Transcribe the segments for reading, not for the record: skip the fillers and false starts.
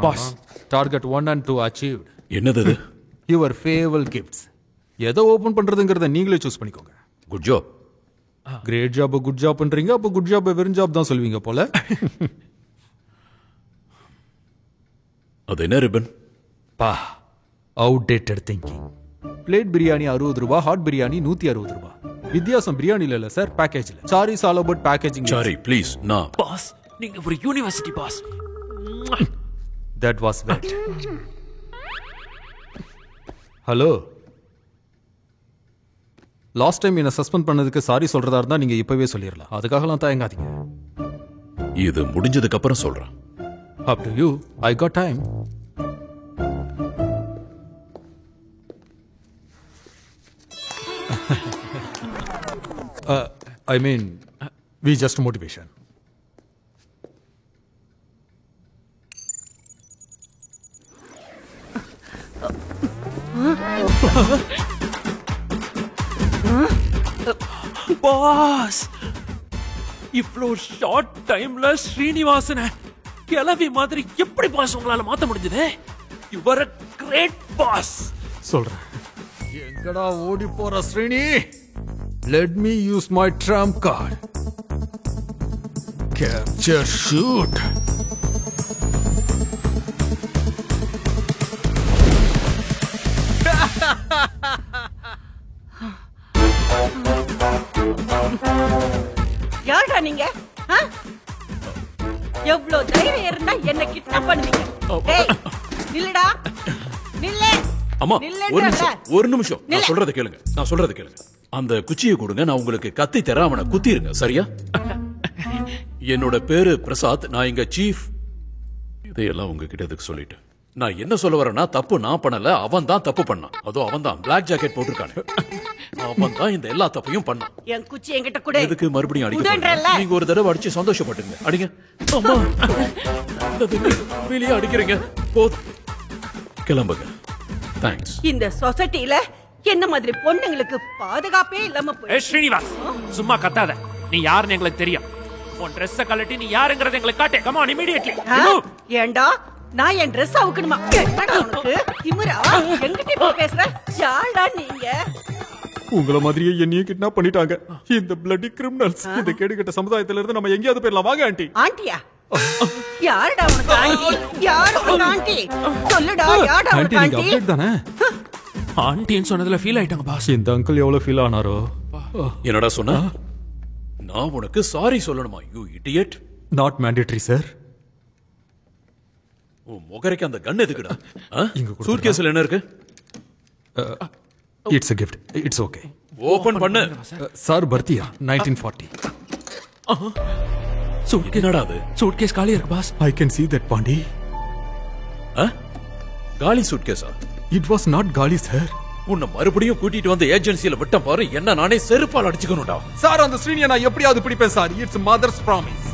Pass, target 1 and 2 achieved. என்னது இது? Your farewell gifts. எதை ஓபன் பண்றதுங்கறத நீங்களே சூஸ் பண்ணிக்கோங்க. Good job. Great job, good job பண்றீங்க. அப்ப குட் ஜாப் வெறும் ஜாப் தான் சொல்வீங்க போல. அது என்ன ரிப்பன்? பா, அவுடேட்டட் திங்கிங். பிளேட் பிரியாணி 60 ரூபாய், ஹாட் பிரியாணி 160 ரூபாய். வித்தியாசம் பிரியாணில இல்ல சார், பேக்கேஜ்ல. Sorry all about packaging. Sorry please. நான் பாஸ், நீங்க ஒரு university boss. That was wet. Hello, last time என்ன சஸ்பெண்ட் பண்ணதுக்கு சாரி சொல்றதா இருந்தா நீங்க இப்பவே சொல்லிடலாம். அதுக்காகலாம் தயங்காதீங்க. இது முடிஞ்சதுக்கு அப்புறம் சொல்றேன். Up to you. I got time. I mean, we just motivation. Boss, இவ்வளோ ஷார்ட் டைம்ல ஸ்ரீனிவாசனை கிளவி மாதிரி எப்படி பாஸ் உங்களால மாத்த முடிஞ்சது? You are a great boss. சொல்றேன். எங்கடா ஓடி போற Srini? Let me use my trump card. Capture shoot. யாரா நீங்க? எவ்வளவு தைரியம் இருந்தா என்ன கிட்னாப் பண்ணுவீங்க? டேய், நில்லுடா. நில்லு. அம்மா, நில்லுடா. ஒரு நிமிஷம். நான் சொல்றத கேளுங்க. அந்த குச்சியை கொடுங்க, நான் உங்களுக்கு கத்தி தரேன். அவனை குத்திருங்க, சரியா? என்னோட பேரு பிரசாத். நான் இங்க சீஃப். இதையெல்லாம் உங்ககிட்ட எதுக்கு சொல்லிட்டு நான் என்ன சொல்ல வரேன்னா, தப்பு நான் பண்ணல, அவன் தான் தப்பு பண்ணான். அதோ அவன் தான் பிளாக் ஜாக்கெட் போட்டிருக்கானே, அவன் தான் இந்த எல்லா தப்பையும் பண்ணான். என் குச்சி என்கிட்ட கூட. எதுக்கு மறுபடியும் அடிக்க? நீங்க ஒரு தடவை அடிச்சு சந்தோஷப்பட்டுங்க. அடிங்க. அம்மா, வெளியே அடிக்கிறீங்க. போதும், கிளம்புங்க. தேங்க்ஸ். இந்த சொசைட்டில என்ன மாதிரி பொண்ணுங்களுக்கு பாதுகாப்பே இல்லாம போய். ஸ்ரீனிவாஸ், சும்மா கத்தாத. நீ யாருன்னு எங்களுக்கு தெரியும். உன் ட்ரெஸ்ஸ கழட்டி நீ யாருங்கறத எங்களுக்கு காட்டு. Come on, immediately. ஏண்டா, நான் என் ட்ரெஸ் அவுக்கணுமா? என்னடா உனக்கு திமிரா? எங்கிட்ட இப்ப பேசுற? யாரா நீங்க? உங்கள மாதிரியே என்னையும் கிட்னாப் பண்ணிட்டாங்க இந்த bloody criminals. இந்த கேடுகட்ட சமுதாயத்துல இருந்து நம்ம எங்கயாவது போயிடலாம். வாங்க ஆண்டி. ஆண்டியா? யாரடா உனக்கு ஆண்டி? யாரு உனக்கு ஆண்டி? சொல்லுடா, யாரடா உனக்கு ஆண்டி? நீங்க அப்டேட் தானே? ஆண்டின்னு சொன்னதுல ஃபீல் ஆயிட்டாங்க பாஸ். இந்த அங்கிள் எவ்வளவு ஃபீல் ஆனாரோ. என்னடா சொன்ன? நான் உனக்கு சாரி சொல்லணுமா? You idiot. Not mandatory sir. உன் முகரைக்கு அந்த கன் எதுக்குடா? சூட்கேஸ்ல என்ன இருக்கு? It's a gift. It's okay. Open பண்ணு. சார் பர்த்தியா 1940. என்னடா அது? சூட்கேஸ் காலியா இருக்கு boss. I can see that, Pandi. காலி சூட்கேஸா? It was not காலி சார். உன்னை மறுபடியும் கூட்டிட்டு வந்து ஏஜென்சியில விட்ட பாரு, என்ன நானே செருப்பால் அடிச்சுக்கணும்டா. சார், அந்த ஸ்ரீனியை நான் எப்படியாவது பிடிப்பேன் சார். It's mothers promise.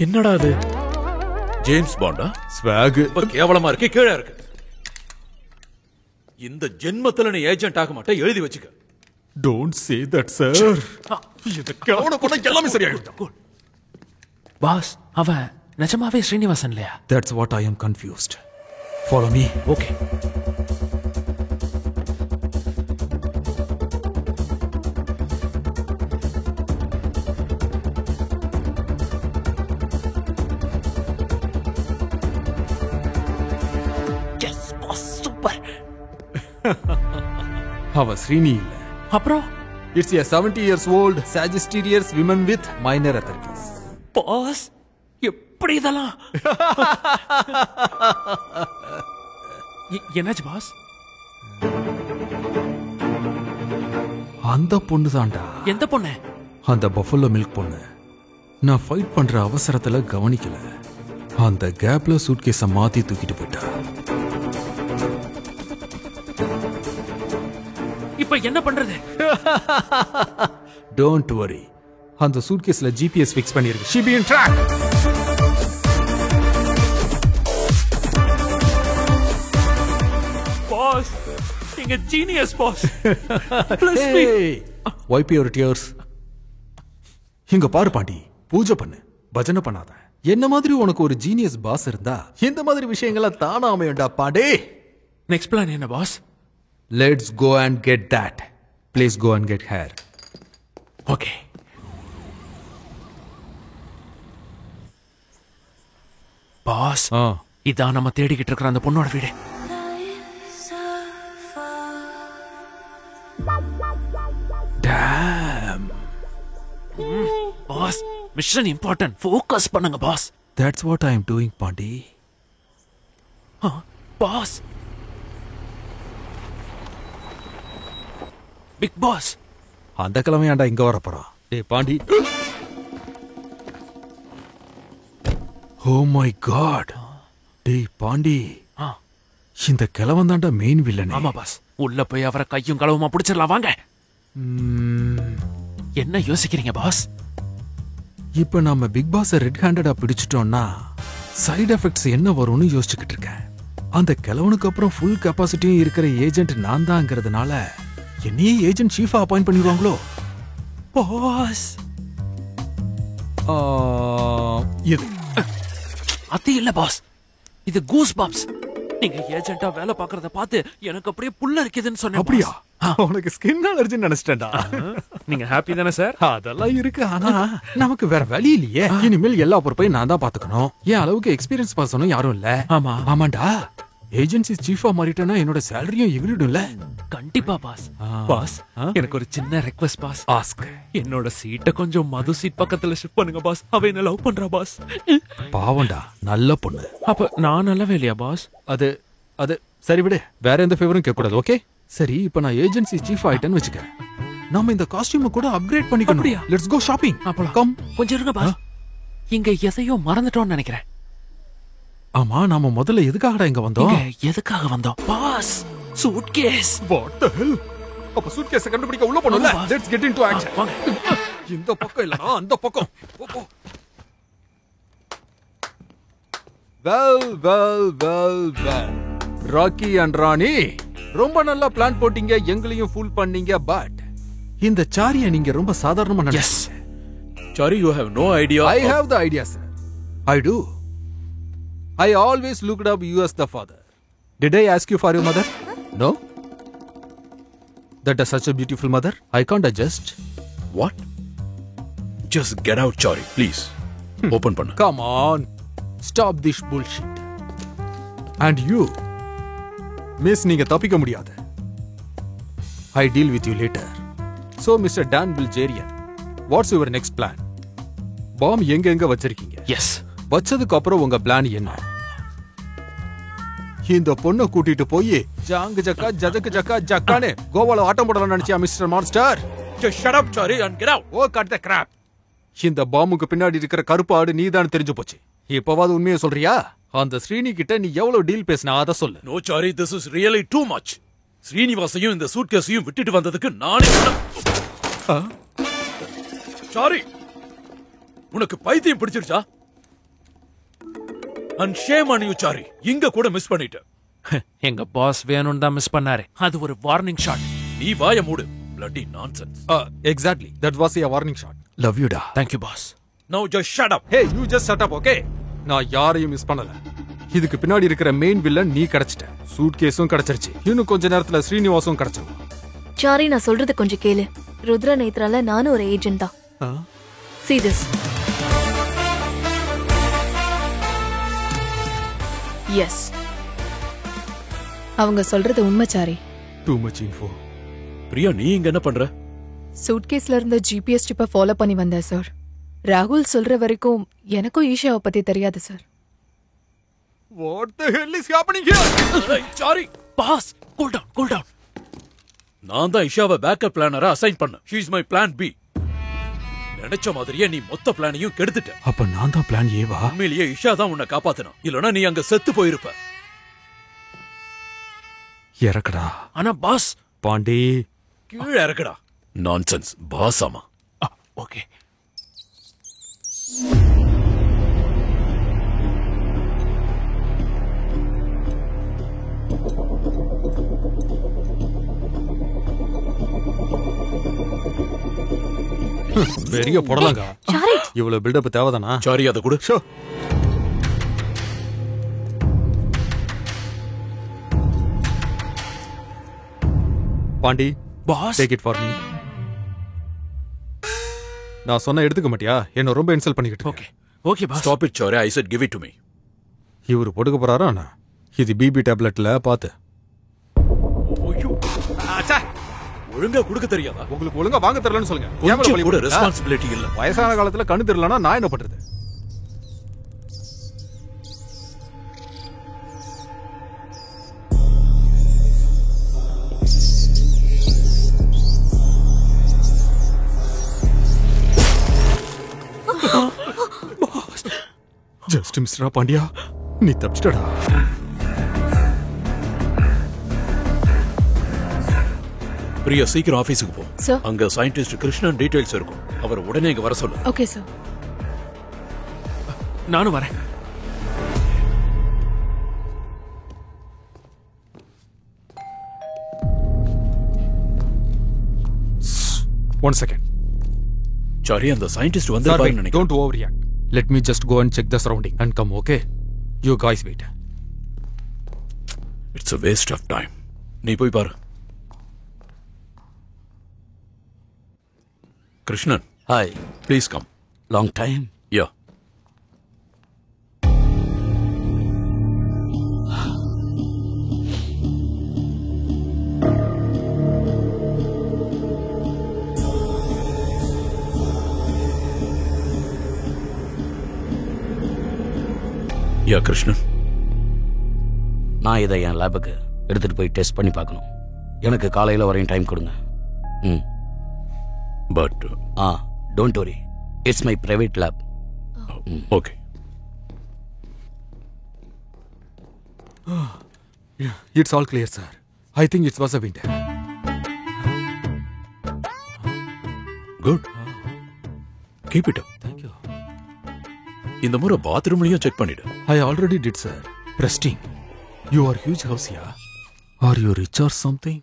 என்னடா அது? ஜேம்ஸ் பாண்டா? ஸ்வாக். கேவலமா இருக்கு, கீழே இருக்கு. இந்த ஜென்மத்துல நீ ஏஜென்ட் ஆக மாட்டே, எழுதி வச்சுக்க. Don't say that, sir. இது கேவல பண்ண எல்லாமே சரியாயிடும். பாஸ், அவன் நிஜமாவே ஸ்ரீனிவாசன் இல்லையா? That's what I am confused. Follow me. Okay. Yes, boss, super. அவ ஸ்ரீனி இல்ல. அப்புறம் It's a 70 years old Sagittarius woman with minor arthritis. Boss, எப்படி இதெல்லாம்? என்னாச்சு பாஸ்? அந்த பொண்ணு தான்டா. எந்த பொண்ணு? அந்த பஃபலோ மில்க் பொண்ணு. நான் ஃபைட் பண்ற அவசரத்துல கவனிக்கல. அந்த கேப்ல சூட்கேஸ மாத்தி தூக்கிட்டு போயிட்டா. இப்ப என்ன பண்றது? Don't worry. அந்த சூட்கேஸ்ல GPS ஃபிக்ஸ் பண்ணிருக்கு. She be in track. Boss, நீங்க genius boss. Bless me. Wipe your tears. இங்க பாரு பாண்டி, பூஜை பண்ணு, பஜனை பண்ணாத. என்ன மாதிரி உனக்கு ஒரு ஜீனியஸ் பாஸ் இருந்தா இந்த மாதிரி விஷயங்களை தானா அமையும்டா பாண்டே. நெக்ஸ்ட் பிளான் என்ன boss? Let's go and get that. Please go and get her. Okay. Boss, இதான் நம்ம தேடிக்கிட்டு இருக்கிற அந்த பொண்ணோட வீடு. Damn. Boss, mission important. Focus பண்ணுங்க boss. That's what I am doing, Pandi. Boss, big boss. அந்த கிழமையாண்டா இங்க வர போறான். டேய் பாண்டி. Oh my god. டேய் பாண்டி, இந்த கிழவன் தாண்டா மெயின் வில்லன். ஆமா பாஸ், உள்ள போய் அவரை கையும் களவுமா பிடிச்சிடலாம் வாங்க. என்ன யோசிக்கிறீங்க பாஸ்? இப்ப நம்ம பிக் பாஸ் ரெட் ஹேண்டடா பிடிச்சிட்டோம்னா சைடு எஃபெக்ட்ஸ் என்ன வரும்னு யோசிச்சுக்கிட்டு இருக்கேன். அந்த கிழவனுக்கு அப்புறம் ஃபுல் கெப்பாசிட்டியும் இருக்கிற ஏஜென்ட் நான் தாங்கிறதுனால என்னையே ஏஜென்ட் சீஃபா அப்பாயிண்ட் பண்ணிடுவாங்களோ? பாஸ், இது அது இல்ல பாஸ், இது கூஸ் பாப்ஸ். நீங்க ஏஜென்ட்டா வேலை பாக்குறத பார்த்து எனக்கு அப்படியே புல்ல இருக்குதுன்னு சொன்னேன். அப்படியா? உனக்கு ஸ்கின் அலர்ஜின்னு நினைச்சிட்டேன்டா. நீங்க ஹாப்பி தானே சார்? அதெல்லாம் இருக்கு, ஆனா நமக்கு வேற வழி இல்லையே. இனிமேல் எல்லா பொறுப்பையும் நான் தான் பாத்துக்கணும். என் அளவுக்கு எக்ஸ்பீரியன்ஸ் பர்சனும் யாரும் இல்ல. ஆமா ஆமாண்டா, ஏஜென்சி சீஃபா மாறிட்டேன்னா என்னோட சேலரியும் எகிரிடும்ல. கண்டிப்பா பாஸ். பாஸ், எனக்கு ஒரு சின்ன ரெக்வெஸ்ட் பாஸ். ஆஸ்க். என்னோட சீட்டை கொஞ்சம் மது சீட் பக்கத்துல ஷிஃப்ட் பண்ணுங்க பாஸ். அவ என்ன லவ் பண்றா பாஸ். பாவண்டா, நல்ல பொண்ணு. அப்ப நான் நல்லவே இல்லையா பாஸ்? அது அது சரி விடு, வேற எந்த ஃபேவரும் கேட்க கூடாது. ஓகே சரி, இப்ப நான் ஏஜென்சி சீஃப் ஆயிட்டேன்னு வச்சுக்க. நாம இந்த காஸ்டியூமை கூட அப்கிரேட் பண்ணிக்கணும். அப்படியா? Let's go shopping. அப்பலாம் கம். கொஞ்சம் இருங்க பாஸ், இங்க எதையோ மறந்துட்டோம்னு நினைக்கிறேன். ஆமா, நாம முதல்ல எதுக்காகடா இங்க வந்தோம்? எதுக்காக வந்தோம் boss? Suitcase. What the hell? அப்ப சூட்கேஸை கண்டுபிடிக்க உள்ள போணும்ல. Let's get into action. வாங்க. இந்த பக்கம் இல்லனா அந்த பக்கம். போ. வெல் ராக்கி அண்ட் ராணி, ரொம்ப நல்லா பிளான் போட்டீங்க, எங்களையும் ஃபுல் பண்ணீங்க. பட் இந்த சாரியை நீங்க ரொம்ப சாதாரணமா நினைச்சீங்க. Chari, you have no idea. I have the idea, sir. I do. I always looked up you as the father. Did I ask you for your mother? No? That is such a beautiful mother. I can't adjust. What? Just get out, Chari, please. Open panna. Come on. Stop this bullshit. And you, miss, நீங்க தப்பிக்க முடியாது. I deal with you later. So, Mr. Dan Bilzerian, what's your next plan? Bomb எங்க வச்சிருக்கீங்க? S. வச்சதுக்கு அப்புறம் உங்க plan என்ன? இந்த பொண்ணை கூட்டிட்டு போய் ஜாங்கு ஜக்கா ஜதக்கு ஜக்கா ஜக்கானே கோவால ஆட்டம் போடலாம் நினைச்சியா mister monster? Just shut up, Chari, and get out. Oh cut the crap. இந்த பாம்புக்கு பின்னாடி இருக்கிற கருப்பு ஆடு நீதான் தெரிஞ்சு போச்சு. இப்பவாது உண்மையை சொல்றியா? அந்த ஸ்ரீனி கிட்ட நீ எவ்வளவு டீல் பேசினா அத சொல்லு. No, Chari, this is really too much. ஸ்ரீனிவாசையும் இந்த சூட்கேஸையும் விட்டுட்டு வந்ததுக்கு நானே. Chari, உனக்கு பைத்தியம் பிடிச்சிருச்சா? And shame on you, Chari. இங்க கூட மிஸ் பண்ணிட்ட. எங்க பாஸ் வேணும்னு தான் மிஸ் பண்ணாரு. அது ஒரு வார்னிங் ஷாட். நீ வாய மூடு. Bloody nonsense. Exactly. That was a warning shot. Love you da. Thank you boss. Now just shut up. Hey, you just shut up, okay? நான் யாரையும் மிஸ் பண்ணல. இதுக்கு பின்னாடி இருக்கிற மெயின் வில்லன் நீ கிடைச்சிட்ட. சூட்கேஸும் கிடைச்சிருச்சு. இன்னும் கொஞ்ச நேரத்துல ஸ்ரீனிவாசும் கிடைச்சிரும். சாரி, நான் சொல்றது கொஞ்சம் கேளு. ருத்ர நேத்ரால நானும் ஒரு ஏஜென்ட் தான். See this. Yes. அவங்க சொல்றது உண்மை sorry. Too much info. Priya, நீ இங்க என்ன பண்ற? சூட்கேஸ்ல இருந்த ஜிபிஎஸ் சிப்பை ஃபாலோ பண்ணி வந்தேன் சார். ராகுல் சொல்ற வரைக்கும் எனக்கும் ஈஷாவை பத்தி தெரியாது sir. What the hell is happening here? Hey, Chari. Boss, cool down. நான் தான் இஷாவை பேக்கப் பிளானரா அசைன் பண்ணேன். She is my plan B. நினைச்ச மாதிரியே நீ மொத்த பிளானையும் கெடுத்துட்ட. அப்ப நான் தான் பிளான் ஏவா? உண்மையிலேயே இஷா தான் உன்னை காப்பாத்தினா. இல்லனா நீ அங்க செத்து போயிருப்ப. இறக்கடா. ஆனா பாஸ், பாண்டி கீழ இறக்கடா. நான்சென்ஸ். பாசாமா. ஓகே. பெரிய போடலாங்க. சாரி இவ்வளவு பில்டப் தேவைதானா? சாரி, அதை கொடு. Show. Pandi, boss take it for me. நான் சொன்ன எடுத்துக்க மாட்டியா? என்ன ரொம்ப இன்சல்ட் பண்ணிக்கிட்டு. Okay okay boss. Stop it, Chari. I said give it to me. இவரு போட்டுக்க போறாரா அண்ணா? இது பிபி டேப்லெட்ல பாத்து. ஐயோ, ஒழுங்கா கொடுக்க தெரியாதா? உங்களுக்கு ஒழுங்கா வாங்க தெரியலன்னு சொல்லுங்க. ஏன் மேல கொஞ்சம் பழி கூட போடுறீங்க? ரெஸ்பான்சிபிலிட்டி இல்ல. வயசான காலத்துல கண்ணு தெரியலனா நான் என்ன பண்றது? ஜஸ்ட் மிஸ்டரா பாண்டியா, நீ தப்பிச்சிட்டடா. பிரியா, சீக்கிரம் ஆபீஸுக்கு போ. Sir. அங்க சயின்டிஸ்ட் கிருஷ்ணன் டீடைல்ஸ் இருக்கும். அவர் உடனே இங்க வர சொல்லு. Okay sir. நானும் வரேன். One second. சாரி, அந்த சயின்டிஸ்ட் வந்து Sir, wait, நினைக்கிறேன். don't overreact. Let me just go and check the surrounding and come, okay? You guys wait. It's a waste of time. நீ போய் பாரு. Krishnan, hi. Please come. Long time. Yeah. Yeah Krishnan, நான் இதை என் லேபுக்கு எடுத்துட்டு போய் டெஸ்ட் பண்ணி பார்க்கணும். எனக்கு காலையில் வரையும் டைம் கொடுங்க. ம். But don't worry, it's my private lab. Okay. It's all clear, sir. I think it was a wind. Good. Keep it up. Thank you. இந்த முறை பாத்ரூம்லயும் செக் பண்ணிடு. I already did, sir. Prestige. You are huge house here. Are you rich or something?